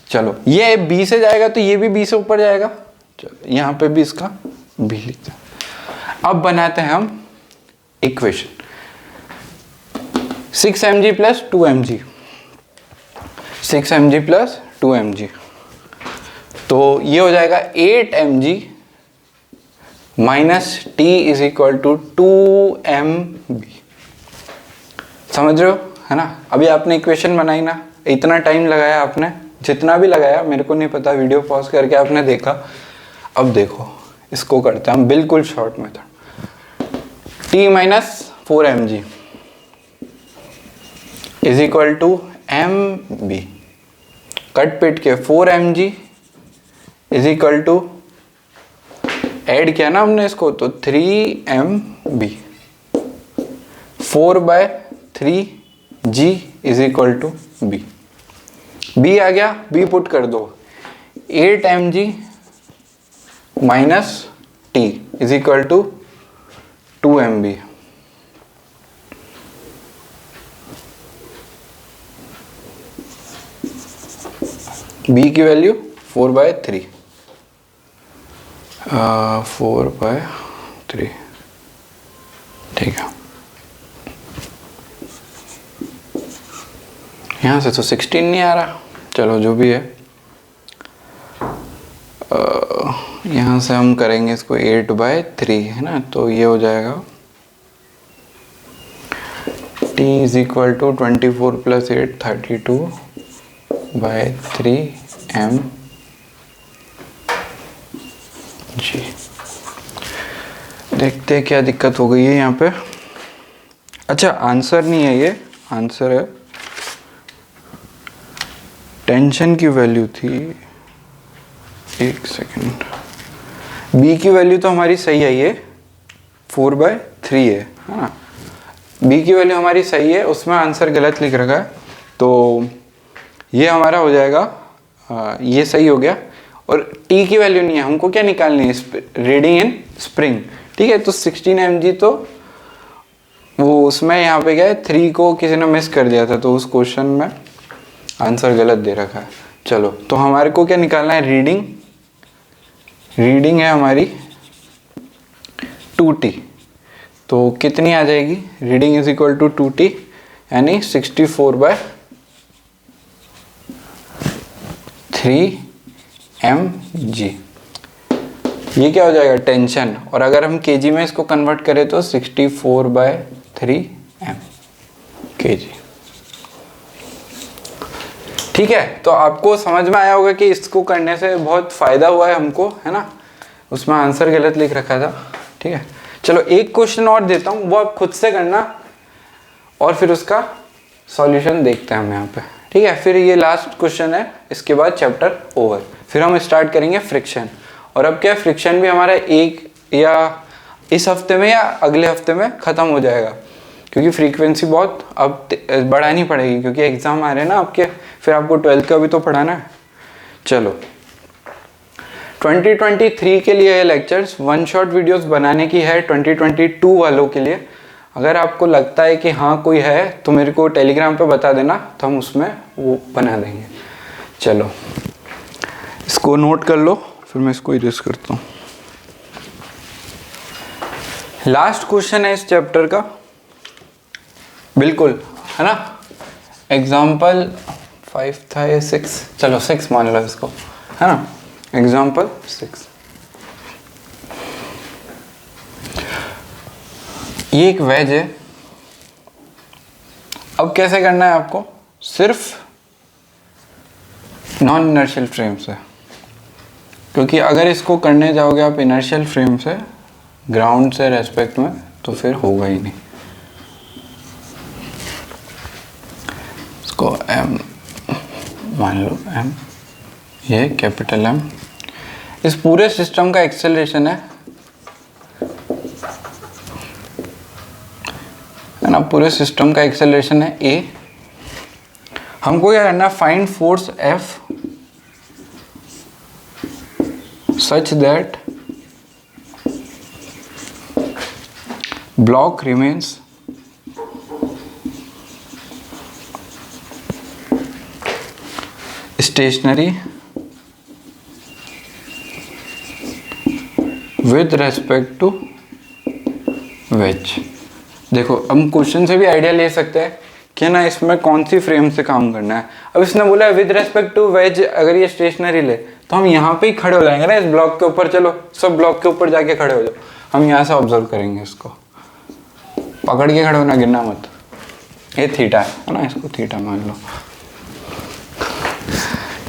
चलो ये B से जाएगा तो ये भी B से ऊपर जाएगा। चलो यहाँ पे भी इसका B लिखते हैं। अब बनाते हैं हम equation 6mg plus 2mg, 6mg plus 2mg। तो ये हो जाएगा 8mg minus T is equal to 2mb। समझ रहे हो, है ना। अभी आपने इक्वेशन बनाई ना, इतना टाइम लगाया आपने, जितना भी लगाया मेरे को नहीं पता, वीडियो पॉज करके आपने देखा। अब देखो इसको करते हैं हम बिल्कुल short method. T minus 4mg is equal to mb। कट पिट के 4mg is equal to, add किया ना हमने इसको, तो 3mb। 4/3g is equal to b। b आ गया, b पुट कर दो। 8mg minus t is equal to 2mb। b की वैल्यू 4/3, 4/3, ठीक है। यहाँ से तो 16 नहीं आ रहा, चलो जो भी है। यहाँ से हम करेंगे इसको 8/3, है ना। तो ये हो जाएगा t is equal to 24 plus 8 32/3m G. देखते हैं क्या दिक्कत हो गई है यहाँ पे। अच्छा आंसर नहीं है ये, आंसर है टेंशन की वैल्यू थी, एक सेकंड। b की वैल्यू तो हमारी सही है, ये 4/3 है ना। b की वैल्यू हमारी सही है, उसमें आंसर गलत लिख रखा है। तो ये हमारा हो जाएगा, ये सही हो गया। और t की वैल्यू नहीं है, हमको क्या निकालनी है? रीडिंग इन स्प्रिंग, ठीक है। तो 16 mg तो वो उसमें यहाँ पे क्या है, 3 को किसी ने मिस कर दिया था, तो उस क्वेश्चन में आंसर गलत दे रखा है। चलो तो हमारे को क्या निकालना है? रीडिंग है हमारी 2t। तो कितनी आ जाएगी? Reading is equal to 2t, यानी 64/3mg। ये क्या हो जाएगा? टेंशन। और अगर हम kg में इसको कन्वर्ट करें तो 64/3m kg। ठीक है, तो आपको समझ में आया होगा कि इसको करने से बहुत फायदा हुआ है हमको, है ना। उसमें आंसर गलत लिख रखा था, ठीक है। चलो एक क्वेश्चन और देता हूँ, वो आप खुद से करना और फिर उसका सॉल्यूशन देखते हैं हम यहाँ पे, ठीक है। फिर ये लास्ट क्वेश्चन है, इसके बाद चैप्टर ओवर। फिर हम स्टार्ट करेंगे फ्रिक्शन। और अब क्या, फ्रिक्शन भी हमारा एक या इस हफ्ते में या अगले हफ्ते में ख़त्म हो जाएगा, क्योंकि फ्रीक्वेंसी बहुत अब बढ़ानी पड़ेगी, क्योंकि एग्ज़ाम आ रहे हैं ना आपके, फिर आपको 12th का भी तो पढ़ाना है। चलो 2023 के लिए ये लेक्चर्स वन शॉट वीडियोस बनाने की है 2022 वालों के लिए। अगर आपको लगता है कि हाँ कोई है तो मेरे को टेलीग्राम पे बता देना, तो हम उसमें वो बना देंगे। चलो इसको नोट कर लो, फिर मैं इसको इरेज करता हूँ। लास्ट क्वेश्चन है इस चैप्टर का, बिल्कुल है ना। एग्जाम्पल 5 था या 6, चलो 6 मान लो इसको, है ना। एग्जाम्पल 6, ये एक वेज है। अब कैसे करना है आपको, सिर्फ नॉन इनर्शियल फ्रेम से, क्योंकि अगर इसको करने जाओगे आप इनर्शियल फ्रेम से ग्राउंड से रेस्पेक्ट में, तो फिर होगा ही नहीं। इसको एम मान लो, एम, ये कैपिटल एम। इस पूरे सिस्टम का एक्सेलरेशन है ना, पूरे सिस्टम का एक्सेलरेशन है ए। हमको क्या करना है, find force F such that block remains stationary with respect to wedge. देखो हम क्वेश्चन से भी आइडिया ले सकते हैं कि ना इसमें कौन सी फ्रेम से काम करना है। अब इसने बोला है विद रेस्पेक्ट टू वेज, अगर ये स्टेशनरी ले तो हम यहाँ पे ही खड़े हो जाएंगे ना इस ब्लॉक के ऊपर। चलो सब ब्लॉक के ऊपर जाके खड़े हो जाओ, हम यहाँ से ऑब्जर्व करेंगे इसको, पकड़ के खड़े होना, गिरना मत। ये थीटा है ना, इसको थीटा मान लो।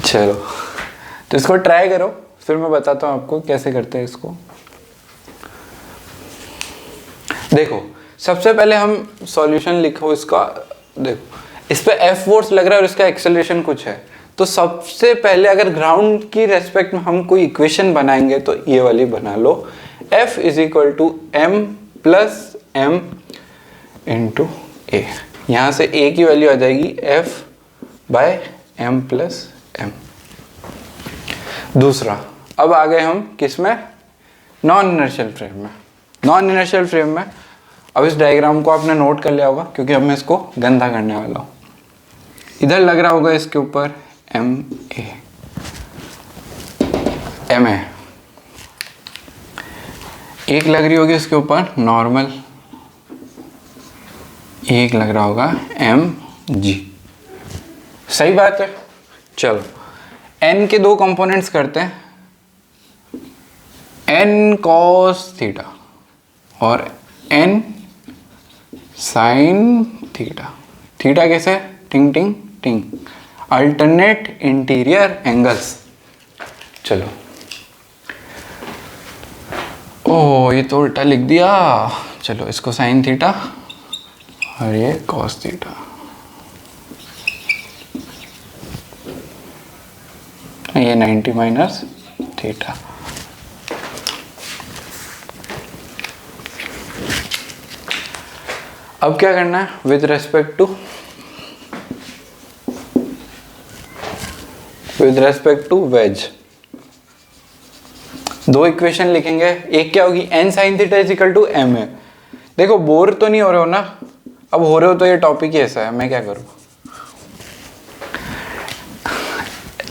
चलो तो इसको ट्राई करो, फिर मैं बताता हूँ आपको कैसे करते हैं इसको। देखो सबसे पहले हम सॉल्यूशन लिखो इसका। देखो इस पे एफ फोर्स लग रहा है और इसका एक्सेलरेशन कुछ है, तो सबसे पहले अगर ग्राउंड की रेस्पेक्ट में हम कोई इक्वेशन बनाएंगे तो ये वाली बना लो, F is equal to M plus M into A. यहाँ से ए की वैल्यू आ जाएगी F by M plus M. दूसरा, अब आ गए हम किस में, नॉन इनर्शियल फ्रेम में। नॉन इनर्शियल फ्रेम में अब इस डायग्राम को आपने नोट कर लिया होगा, क्योंकि अब मैं इसको गंदा करने वाला हूँ। इधर लग रहा होगा इसके ऊपर एम ए, एम ए, एक लग रही होगी इसके ऊपर नॉर्मल, एक लग रहा होगा एम जी। सही बात है। चलो एन के दो कंपोनेंट्स करते हैं, एन कॉस थीटा और एन साइन थीटा। थीटा कैसे, टिंग टिंग टिंग, अल्टरनेट इंटीरियर एंगल्स। चलो ओह ये तो उल्टा लिख दिया। चलो इसको साइन थीटा और ये कॉस थीटा। ये 90 माइनस थीटा। अब क्या करना है, विद रेस्पेक्ट टू वेज दो इक्वेशन लिखेंगे। एक क्या होगी, N sine theta is equal to M A. देखो बोर तो नहीं हो रहे हो ना, अब हो रहे हो तो ये टॉपिक ही ऐसा है, मैं क्या करूँ।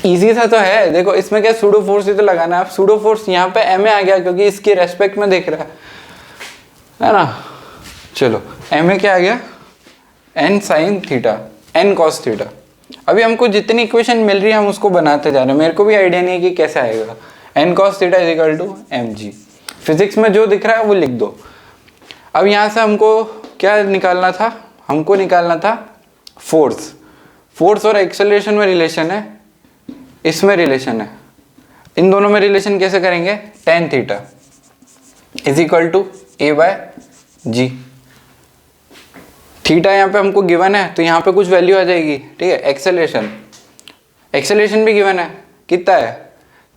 इजी सा तो है। देखो इसमें क्या सूडो फोर्स ही तो लगाना है। आप सूडो फोर्स यहाँ पे एम ए आ गया क्योंकि इसकी रेस्पेक्ट में देख रहा है ना। चलो एम ए क्या आ गया, N sine theta, N cos theta. अभी हमको जितनी इक्वेशन मिल रही है हम उसको बनाते जा रहे हैं। मेरे को भी आइडिया नहीं है कि कैसे आएगा। N cos theta is equal to M G. Physics में जो दिख रहा है वो लिख दो। अब यहाँ से हमको क्या निकालना था, हमको निकालना था फोर्स। फोर्स और एक्सेलरेशन में रिलेशन है, इसमें रिलेशन है। इन दोनों में रिलेशन कैसे करेंगे, tan theta is equal to A by G. Theta यहाँ पे हमको गिवन है तो यहाँ पे कुछ वैल्यू आ जाएगी, ठीक है। एक्सेलरेशन भी गिवन है, कितना है,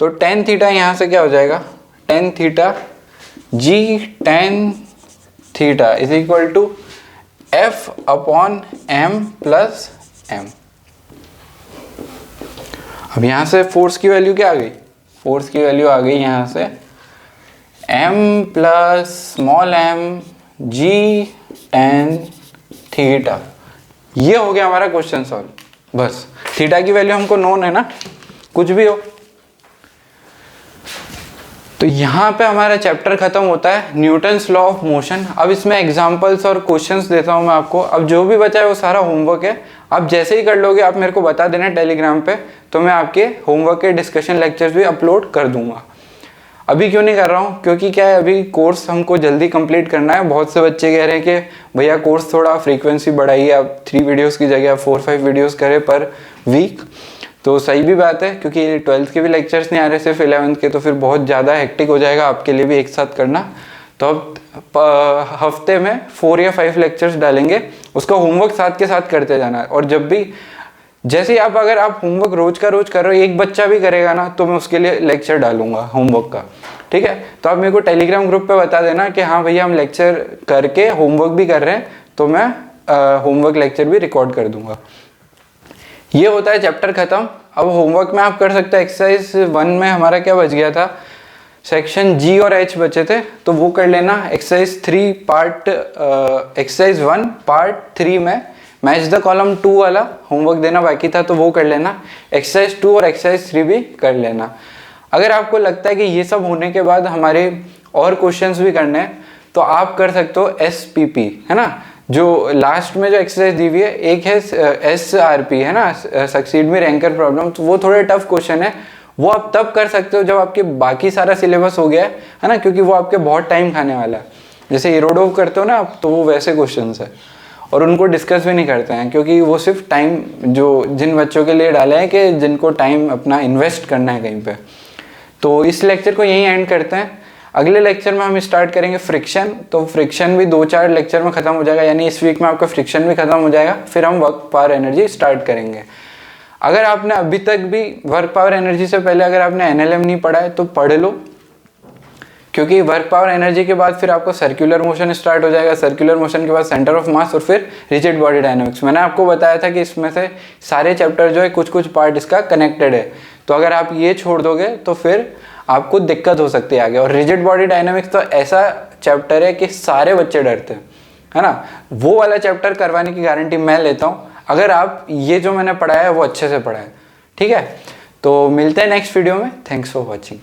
तो टेन थीटा यहाँ से क्या हो जाएगा, tan theta G tan theta is equal to F upon M plus M. अब यहाँ से फोर्स की वैल्यू क्या आ गई, फोर्स की वैल्यू आ गई यहाँ से m plus small m g tan theta. ये हो गया हमारा क्वेश्चन सॉल्व। बस थीटा की वैल्यू हमको नोन है ना, कुछ भी हो। तो यहाँ पे हमारा चैप्टर खत्म होता है, न्यूटन्स लॉ ऑफ मोशन। अब इसमें एग्जांपल्स और क्वेश्चंस देता हूँ मैं आपको। अब जो भी बचा है वो सारा होमवर्क है, आप जैसे ही कर लोगे आप मेरे को बता देना टेलीग्राम पे, तो मैं आपके होमवर्क के डिस्कशन लेक्चर्स भी अपलोड कर दूंगा। अभी क्यों नहीं कर रहा हूँ, क्योंकि क्या है अभी कोर्स हमको जल्दी कंप्लीट करना है। बहुत से बच्चे कह रहे हैं कि भैया कोर्स थोड़ा फ्रीक्वेंसी बढ़ाइए, आप 3 वीडियोज़ की जगह 4-5 वीडियोज़ करें पर वीक। तो सही भी बात है, क्योंकि 12th के भी लेक्चर्स नहीं आ रहे, सिर्फ 11th के, तो फिर बहुत ज़्यादा हेक्टिक हो जाएगा आपके लिए भी एक साथ करना। तो अब हफ्ते में 4 या 5 लेक्चर्स डालेंगे, उसका होमवर्क साथ के साथ करते जाना है। और जब भी जैसे ही अगर आप होमवर्क रोज का रोज कर रहे हो, एक बच्चा भी करेगा ना, तो मैं उसके लिए लेक्चर डालूंगा होमवर्क का, ठीक है। तो आप मेरे को टेलीग्राम ग्रुप पे बता देना कि हाँ भैया हम लेक्चर करके होमवर्क भी कर रहे हैं, तो मैं होमवर्क लेक्चर भी रिकॉर्ड कर दूंगा। ये होता है चैप्टर खत्म। अब होमवर्क में आप कर सकते हैं, एक्सरसाइज 1 में हमारा क्या बच गया था, सेक्शन जी और एच बचे थे, तो वो कर लेना। एक्सरसाइज 1 पार्ट 3 में मैच द कॉलम 2 वाला होमवर्क देना बाकी था, तो वो कर लेना। एक्सरसाइज 2 और एक्सरसाइज 3 भी कर लेना। अगर आपको लगता है कि ये सब होने के बाद हमारे और क्वेश्चंस भी करने हैं, तो आप कर सकते हो SPP, है ना, जो लास्ट में जो एक्सरसाइज दी हुई है। एक है SRP, है ना, सक्सीड में रैंकर प्रॉब्लम, तो वो थोड़े टफ क्वेश्चन है, वो आप तब कर सकते हो जब आपके बाकी सारा सिलेबस हो गया है ना, क्योंकि वो आपके बहुत टाइम खाने वाला है। जैसे इरोडोव करते हो ना आप, तो वो वैसे क्वेश्चन है, और उनको डिस्कस भी नहीं करते हैं, क्योंकि वो सिर्फ टाइम जो जिन बच्चों के लिए डाले हैं कि जिनको टाइम अपना इन्वेस्ट करना है कहीं पे। तो इस लेक्चर को यहीं एंड करते हैं। अगले लेक्चर में हम स्टार्ट करेंगे फ्रिक्शन। तो फ्रिक्शन भी 2-4 लेक्चर में खत्म हो जाएगा, यानी इस वीक में आपका फ्रिक्शन भी खत्म हो जाएगा। फिर हम वर्क पावर एनर्जी स्टार्ट करेंगे। अगर आपने अभी तक भी वर्क पावर एनर्जी से पहले अगर आपने NLM नहीं पढ़ा है तो पढ़ लो, क्योंकि वर्क पावर एनर्जी के बाद फिर आपको सर्कुलर मोशन स्टार्ट हो जाएगा। सर्कुलर मोशन के बाद सेंटर ऑफ मास और फिर रिजिड बॉडी डायनामिक्स। मैंने आपको बताया था कि इसमें से सारे चैप्टर जो है कुछ कुछ पार्ट इसका कनेक्टेड है, तो अगर आप ये छोड़ दोगे तो फिर आपको दिक्कत हो सकती है आगे। और रिजिड बॉडी डायनामिक्स तो ऐसा चैप्टर है कि सारे बच्चे डरते हैं, है ना। वो वाला चैप्टर करवाने की गारंटी मैं लेता हूँ, अगर आप ये जो मैंने पढ़ाया है वो अच्छे से पढ़ाए, ठीक है। तो मिलते हैं नेक्स्ट वीडियो में। Thanks for watching.